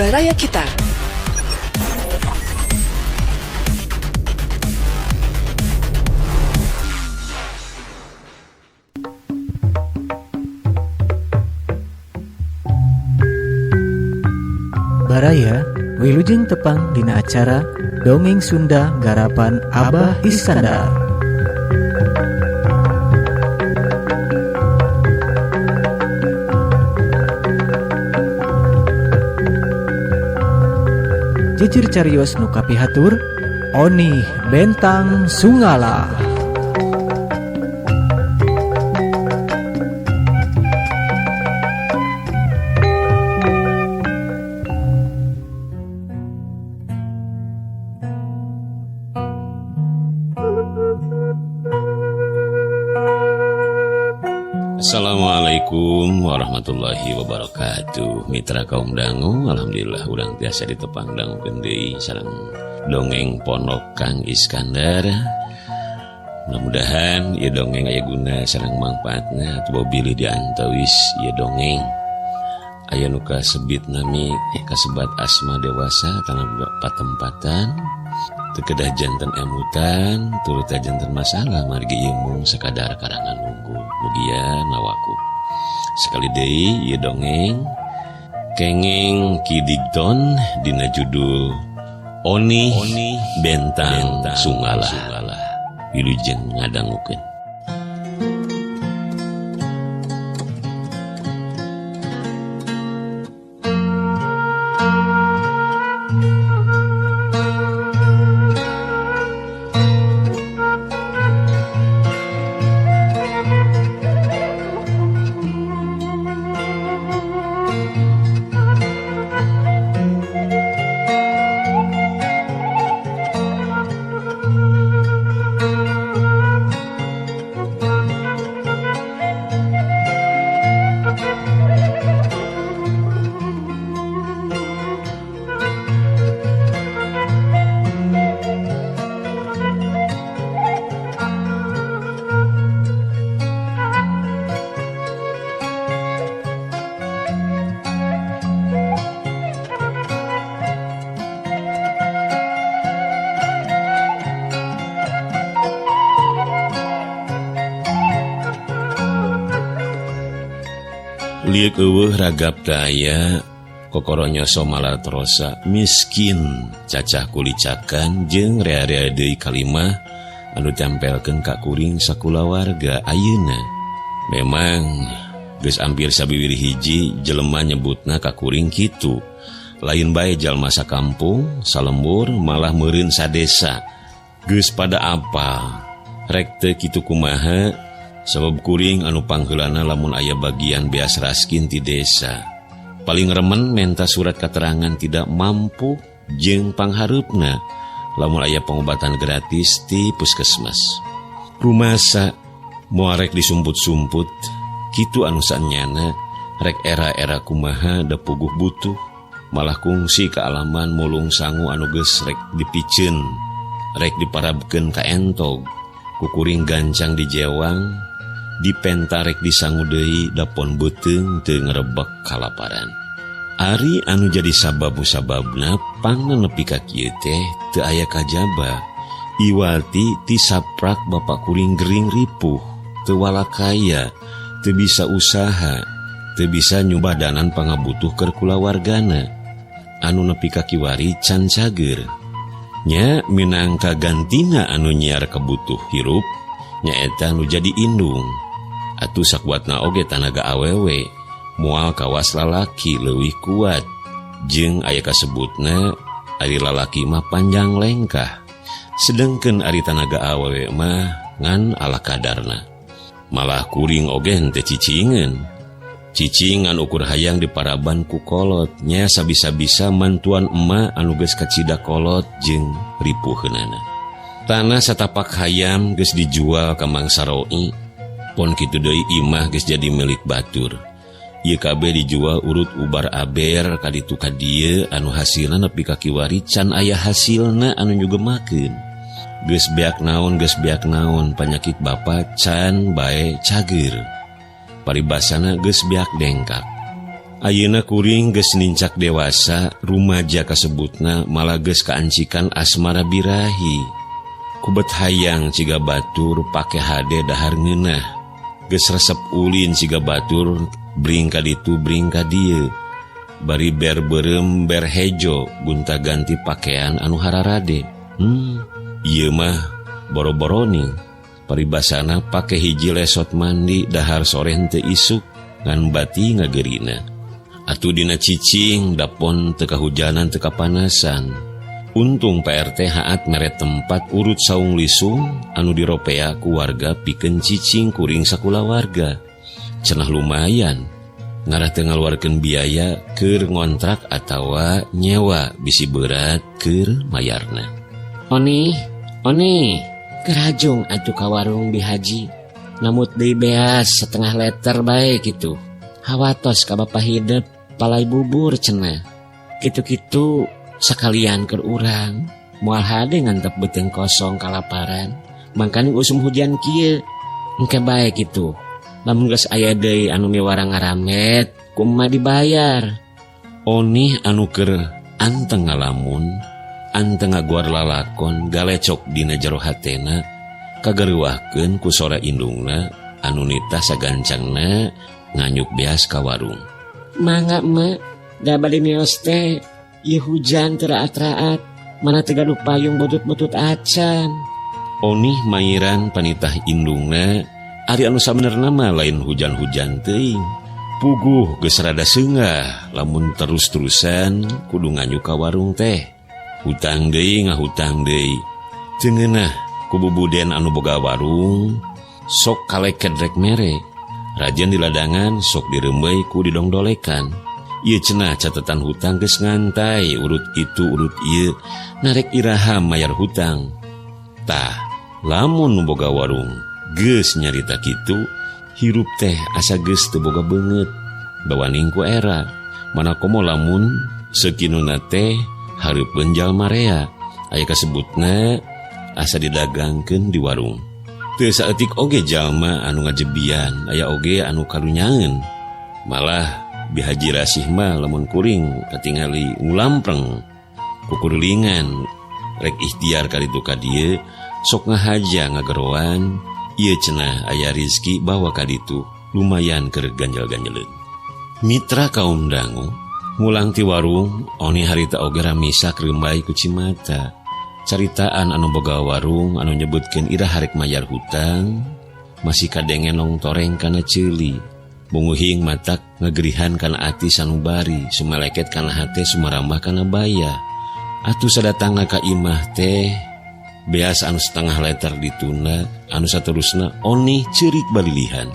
Baraya Kita. Baraya wilujeng tepang dina acara Dongeng Sunda Garapan Abah Iskandar. Jejer carios nu kapihatur Onih Bentang Sungala. Assalamualaikum warahmatullahi wabarakatuh. Mitra kaum dangu, alhamdulillah urang tiasa ditepang dangu deui sareng dongeng Pondok Kang Iskandar. Mudah-mudahan ieu dongeng aya guna sareng mangpaatna atuh bilih diantawis ieu dongeng. Aya nu kasebit nami kasebat asma dewasa kana patempatan teu kedah janten emutan turut janten masalah margi ieu mung sakadar karangan unggul mugia nawaku. Sekali deui ieu dongeng kenging Kidigton dina judul Onih Bentang Sungala. Wilujeng ngadangukeun. Liek eueuh ragap daya kokoronya somala trosa miskin cacah kulicakan jeung rea-rea deui kalimah anu tempelkeun ka kuring sakulawarga ayeuna. Memang geus ampir sabiwiri hiji jelema nyebutna ka kuring kitu. Lain bae jalma sakampung, salembur, malah meureun sadesa. Geus pada apa? Rek teu kitu kumaha? Sabab kuring anu pangheulana lamun aya bagian beas raskin ti desa. Paling remen menta surat keterangan tidak mampu jeung panghareupna lamun aya pengobatan gratis ti puskesmas. Rumasa moal rek disumput-sumput kitu anu saenyana rek era-era kumaha da puguh butuh malah kungsi ka alaman mulung sangu anu geus rek dipikeun rek diparabkeun ka entog ku kuring gancang di jewang dipentarek disangu deui dapon beuteung teu ngarebek kalaparan. Ari anu jadi sababu-sababna pangna nepi ka kieu teh teu aya kajaba. Iwati ti saprak bapak kuring gering ripuh, teu walakaya, teu bisa usaha, teu bisa nyubadanan pangabutuh keur kulawargana. Anu nepi ka kiwari can cager. Nya minangka gantina anu nyiar kebutuh hirup nyaeta nu jadi indung. Atuh sakuatna oge tanaga awewe moal kawas lalaki leuwih kuat jeung aya kasebutna ari lalaki mah panjang lengkah sedengkeun ari tanaga awewe mah ngan ala kadarna. Malah kuring oge henteu cicingan ukur hayang diparaban ku kolot nya sabisa-bisa mantuan emak anu geus kacida kolot jeung ripuheunana. Tanah satapak hayam geus dijual ka mangsa roi. Pon kitu deui imah geus jadi milik batur. Ieu kabeh dijual urut ubar aber ka ditu ka dieu anu hasilna nepi ka kiwari can aya hasilna anu nyugemakeun. Geus beak naon panyakit bapa can bae cager. Paribasana geus beak dengkak. Ayeuna kuring geus nincak dewasa, rumaja kasebutna malah geus kaancikan asmara birahi. Kubet hayang ciga batur pake hade dahar ngeunah. Geus resep ulin ciga batur bring ka ditu bring ka dieu. Bari ber beureum ber hejo gunta ganti pakaian anu hararade. Ieu mah boro-boroni. Paribasana pake hiji lesot mandi dahar sore henteu isuk ngan bati ngagerina. Atuh dina cicing dapon teu kahujanan teu kapanasan. Untung PRT haat mere tempat urut saung lisung anu diropea ku warga pikeun cicing kuring sakula warga. Cenah lumayan. Ngarah teu ngaluarkeun biaya keur ngontrak atawa nyewa bisi berat keur mayarna. Oni, kerajung atuh ka warung bihaji. Namut deui beas setengah liter bae kitu. Hawatos ka bapa hidup palai bubur cenah. Kitu-kitu sakalian keur urang. Moal hade ngantep beuteung kosong kalaparan. Mangkana usum hujan kieu engke bae kitu. Lamun geus aya deui anu miwarang ngaramet, kumaha dibayar. Oni anu keur anteng ngalamun, anteng ngaguar lalakon galecok dina jero hatena, kagareuwahkeun ku sora indungna anu nitah sagancangna nganyuk beas ka warung. Mangga mak, da bade nios teh, ieu hujan teraat-raat, mana teu gaduh payung butut-butut acan. Onih mairan panitah indungna, ari anu sabenerna mah lain hujan-hujan teuing. Puguh geus rada seunggah, lamun terus-terusan kudu nganyuk ka warung teh. Hutang deui ngahutang deui. Teu ngeunah ku bubuden anu boga warung, sok kaleket rek mere. Rajan di ladangan sok dirembei ku didongdolekan. Ieu cenah catetan hutang geus ngantai urut itu urut ieu narek iraha mayar hutang. Tah, lamun boga warung geus nyarita kitu, hirup teh asa geus teu boga beungeut. Bawaning ku era, mana komo lamun sakinuna teh hareupeun jalma rea. Aya kasebutna asa didagangkeun di warung. Teu saeutik oge jalma anu ngajebian, aya oge anu karunyangeun. Malah bihaji rasih mah lamun kuring katingali ngulampreng kukurulingan rek ikhtiar kaditu ka dieu sok ngahaja ngageroan. Ieu cenah aya rizki bawa kaditu lumayan keur ganjel-ganjeleun. Mitra kaum dangu ngulang ti warung, oni harita oge ramisa krembay ku cimata. Caritaan anu boga warung anu nyebutkeun ira harek mayar hutang masih kadengen long toreng kana ceuli. Bunguhing matak ngegerihan kana ati sanubari, sumeleket kana hate sumarambah kana baya. Atuh sadatangna ka imah teh beas anu setengah liter ditunda, anu saterusna oni ceurik balilihan.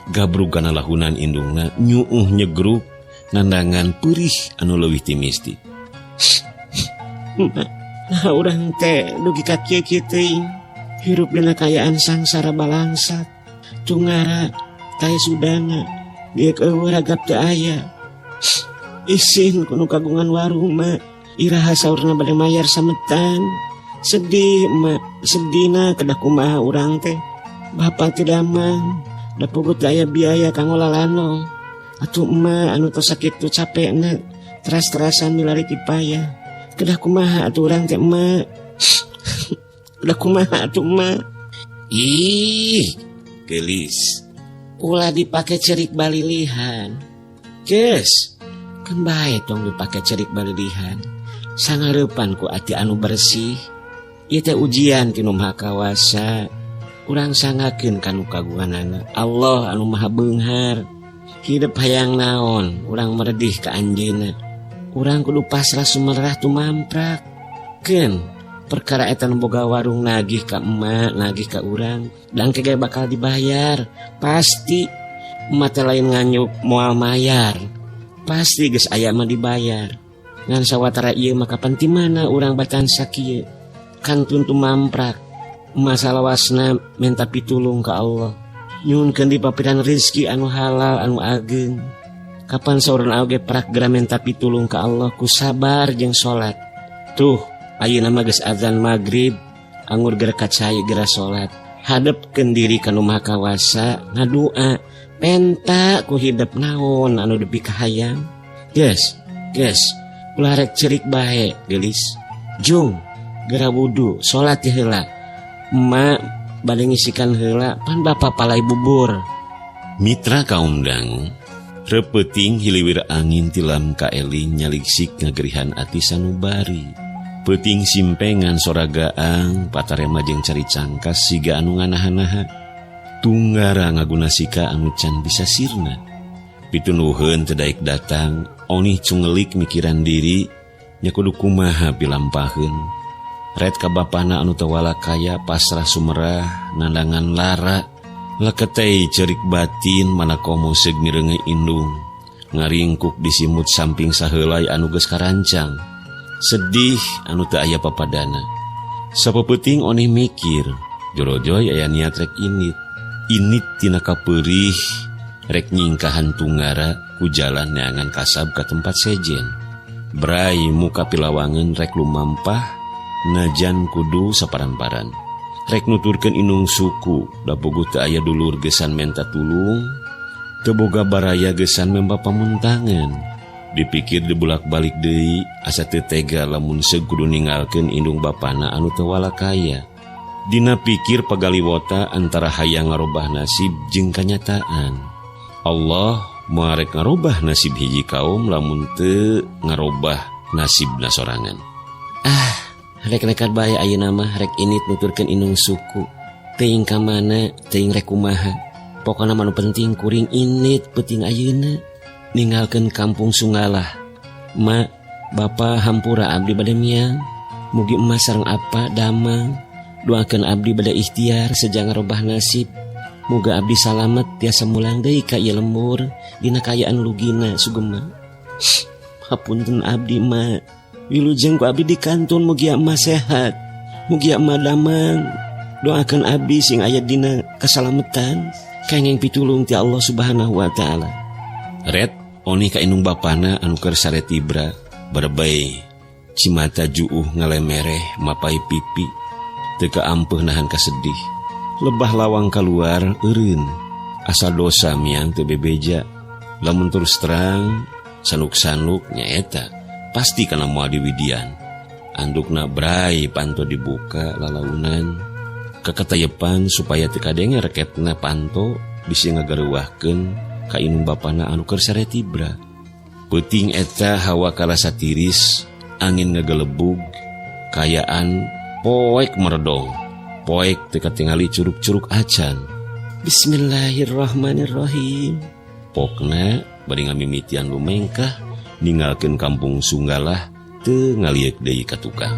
Gabrug kana lahunan indungna nyuuh nyegruk nandangan perih anu leuwih ti mistik. Nah urang teh dugi ka kieu-kieu teuing. Hirup dina kayaan sangsara balangsat. Tungara taya sudana dieu eueuh ragap teu aya. Isin kuno kagungan warung mah iraha saurna bade mayar sametan. Sedih mak, sedihna kedah kumaha urang teh. Bapa teu damang, da pugut aya biaya kanggo lalanong. Atuh emak anu tos sakitu capekna, teras-terasan milari ti payah. Kedah kumaha atuh urang teh emak. Kedah kumaha atuh emak. Ih, gelis. Ulah dipake cerik balilihan. Geus, kan bae tong dipake cerik balilihan. Sangareupan ku ati anu bersih. Ieu teh ujian ti Nu Maha Kawasa. Urang sangakeun kanu kagunganana Allah anu Maha Beunghar. Hidup hayang naon, urang meredih ka anjeunna. Urang kudu pasrah sumerah tumamprak. Keun perkara eta nu boga warung nagih ka emak, nagih ka urang, dangke ge bakal dibayar. Pasti emak teh lain nganyuk moal mayar. Pasti geus aya mah dibayar. Ngan sawatara ieu mah kapan ti mana urang batan sakieu. Kantun tumamprak. Masalah wasna minta pitulung ka Allah. Nyuhunkeun di papiran rezeki anu halal anu ageng. Kapan saurana oge prak gera minta pitulung ka Allah ku sabar jeung salat. Tuh, ayeuna mah geus azan magrib, angur gera kacaya gera salat. Hadepkeun diri ka Nu Maha Kawasa, ngadua, Penta ku hidup naon anu depi kahayang. Geus ulah rek cerik bae gelis. Jung gera wudu salat teh heula. Emak bade ngisikan heula pan bapa palai bubur. Mitra kaum dangu repeting hiliwir angin tilam ka eling nyaliksik ngagerihan ati sanubari. Peuting simpengan soragaang patarema jeung cari cangkas siga anu nganaha-naha. Tunggara ngagunasika anu can bisa sirna. Pitunuheun teu daek datang, onih cungelik mikiran diri nya kudu kumaha pilampaheun. Ret ka bapana anu teu walakaya pasrah sumerah nandangan lara. Leketei cerik batin manakomo seug mireungeun indung. Ngaringkuk disimut samping saheulai anu geus karancang. Sedih anu teu aya papadana. Sapeuting onih mikir, jorojoy aya niat rek init tina kapeurih rek nyingkahan Tunggara ku jalan neangan kasab ka tempat sejen. Brai muka pilawangeun rek lumampah najan kudu saparan-paran. Rek nuturkeun inung suku da bogoh teu aya dulur gesan menta tulung, teu boga baraya gesan memba pamuntangan. Dipikir dibulak-balik deui asa teu tega lamun seug kudu ninggalkeun indung bapana anu teu walakaya. Dina pikir pagaliwota antara hayang ngarobah nasib jeung kanyataan. Allah moal rek ngarobah nasib hiji kaum lamun teu ngarobah nasibna sorangan. Rek nekat bae ayeuna mah rek init nuturkeun inung suku. Teuing ka mana, teuing rek kumaha. Pokona manu penting kuring init peuting ayeuna ninggalkeun kampung Sunggalah. Ma, bapa hampura abdi bade miang. Mugi emas sareng apa damang. Doakeun abdi bade ikhtiar sejang ngarobah nasib. Muga abdi salamet tiasa mulang deui ka ieu lembur dina kayaan lugina sugema. Hapunten abdi ma. Wilujeng ku abdi di kantun mugia emak sehat, mugia emak damang. Doakan abdi sing aya dina kasalametan, kenging pitulung ti Allah Subhanahu wa taala. Red oni ka indung bapana anu keur sare tibra berbay cimata juuh ngalemereh mapai pipi teu kaampeuh nahan kasedih. Lebah lawang kaluar eureun asa dosa miang teu bebeja. Lamun terus terang sanuk-sanuk nyaeta pasti kana moal diwidian. Andukna brai panto dibuka lalaunan kakatayepan supaya teu kadenge reketna panto bisi ngagareuwahkeun ka inung bapana anu keur sare tibra. Peuting eta hawa karasa tiris, angin ngagelebug, kayaan poek meredong, poek teu katingali curug-curug acan. Bismillahirrahmanirrahim. Pokna bari ngamimitian lumengkah ninggalkeun kampung Sunggalah teu ngaliek deui ka tukang.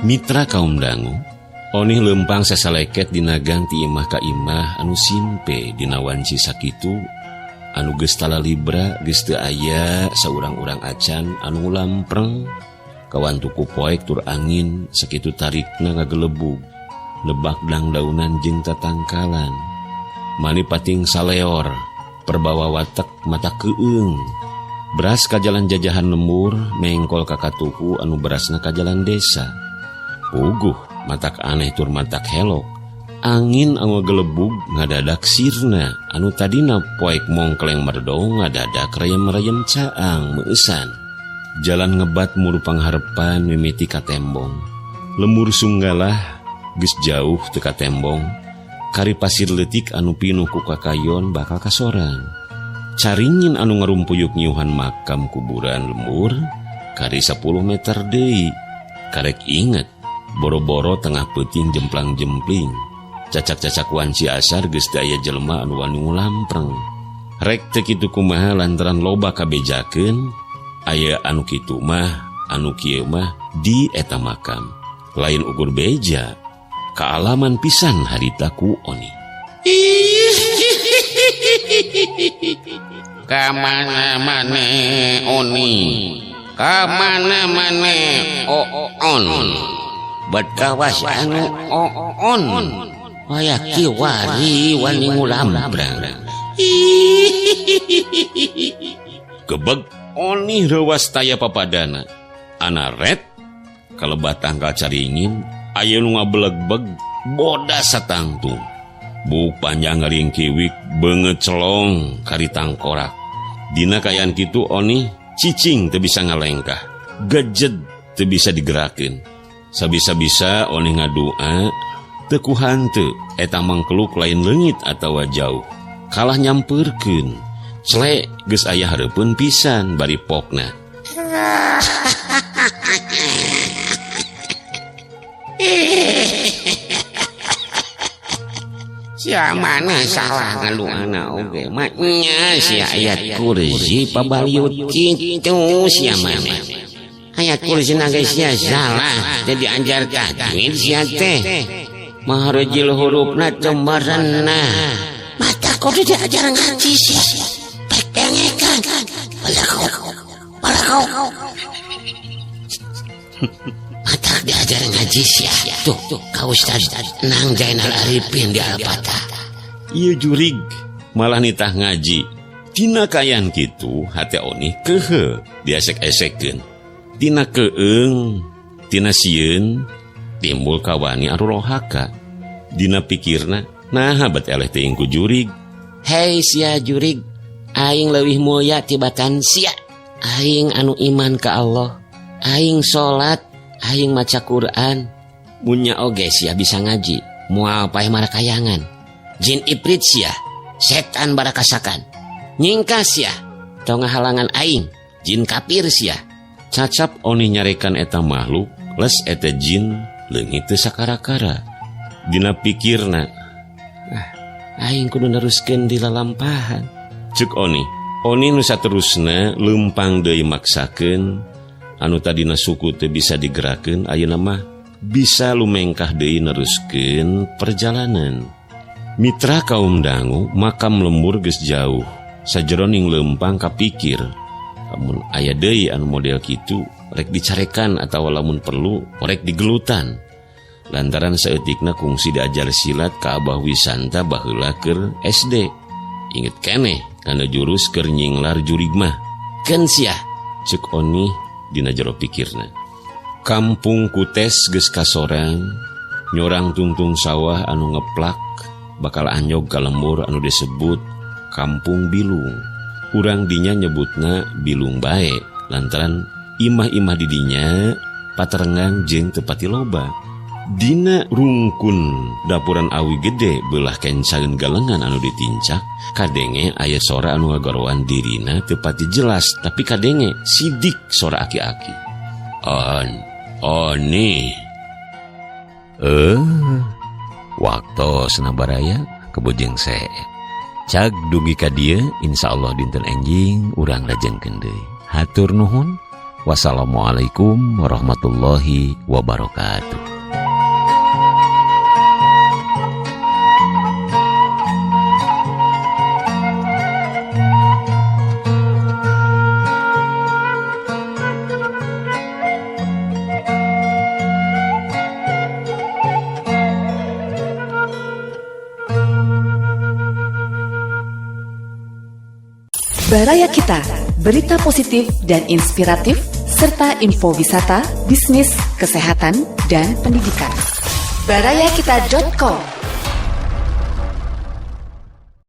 Mitra kaum dangu, onih lempang sasaleket dina gang ti imah ka imah anu simpe dina wanci sakitu anu geus talalibra geus teu aya saurang-urang acan anu lampreng kawan tuku poek tur angin sakitu tarikna ngagelebug lebak dangdaunan jeung tatangkalan mani pating saleor perbawa watek mata keueung beras ka jalan jajahan lembur mengkol ka katuku anu berasna ka jalan desa. Puguh matak aneh tur matak helok. Angin anu gelebug ngadadak sirna anu tadina poek mongkleng merdong ngadadak rayem-rayem caang meusan. Jalan ngebat muru pangharepan mimiti ka tembong. Lembur Sunggalah geus jauh teu ka tembong. Kari pasir leutik anu pinuh ku kakayon bakal kasorang. Caringin anu ngarumpuyuk nyuhan makam kuburan lembur kari 10 meter deui. Karek inget boro-boro tengah peuting jemplang-jempling. Cacak-cacak wanci asar geus teu aya jelema anu wani ngulampreng. Rek teu kitu kumaha lantaran loba kabejakeun aya anu kitu mah anu kieu mah di eta makam. Lain ukur beja kaalaman pisan harita ku Oni. Kamana-mana Oni, kamana-mana on. Badkawas anu on. Waya kiwari wani ngulambrang. Gebeg Oni rewas taya papadana. Ana ret kalebat tangkal caringin aya nu ngabeleg-beg bodas satangtung. Buk panjang ngering kiwik beungeut celong kari tangkorak. Dina kayaan kitu Oni cicing teu bisa ngalengkah. Gejed teu bisa digerakeun. Sabisa-bisa Oni ngadua teu ku hanteu eta mangkeluk lain leungit atawa jauh. Kalah nyampeurkeun. Celek geus aya hareupeun pisan bari pokna. Sia mana salah ngaluana oge mah nya sia ayat kursi pabaliut kitu sia mana. Ayat kursi nage sia salah teh dianjar tajwid sia teh. Maharejil hurufna cembaranna. Mata kudu diajar ngaji sia. Pek dengekan. Balakau. Mata diajar ngaji sia. Tuh, ka Ustaz Nang Zainal Arifin di Al-Fatah. Ieu jurig malah nitah ngaji. Tina kayan kitu hate Oni keuheu diesek-esekkeun. Tina keung, tina sieun timbul kawani anu rohaka. Dina pikirna, naha bet eleh teuing ku jurig. Hei sia jurig, aing leuwih mulya tibatan sia. Aing anu iman ka Allah, aing salat, aing maca Quran. Munya oge sia bisa ngaji, moal paeh marakayangan. Jin iprit sia, setan barakasakan. Nyingka sia, tong ngahalangan aing, jin kafir sia. Cacap Oni nyarekan eta makhluk, les eta jin leungit teu sakara-kara. Dina pikirna, aing kudu neruskeun di lalampahan. Ceuk Oni nu saterusna leumpang deui maksakeun anu tadina suku teu bisa digerakeun ayeuna mah bisa lumengkah deui neruskeun perjalanan. Mitra kaum dangu makam lembur geus jauh. Sajroning leumpang kapikir, lamun aya deui anu model kitu rek dicarekan atawa lamun perlu rek digelutan. Lantaran saeutikna kungsi diajar silat ka Abah Wisanta baheula keur SD. Inget keneh kana jurus keur nyinglar jurig mah. Keun sia, ceuk Oni dina jero pikirna. Kampung Kutes geus kasorang, nyorang tungtung sawah anu ngeplak, bakal anyog ka lembur anu disebut Kampung Bilung. Urang dinya nyebutna Bilung bae, lantaran imah-imah di dinya paterengan jeung teu pati loba. Dina rungkun dapuran awi gede beulah kencaeun galengan anu ditincak, kadenge aya sora anu ngagorowan dirina teu pati jelas, tapi kadenge sidik sora aki-aki. Oni. Waktu senabaraya kebujeng se. Cag dugi ka dieu insyaallah dinten enjing urang lajengkeun deui. Hatur nuhun. Wassalamualaikum warahmatullahi wabarakatuh. Baraya Kita, berita positif dan inspiratif, serta info wisata, bisnis, kesehatan, dan pendidikan. Barayakita.com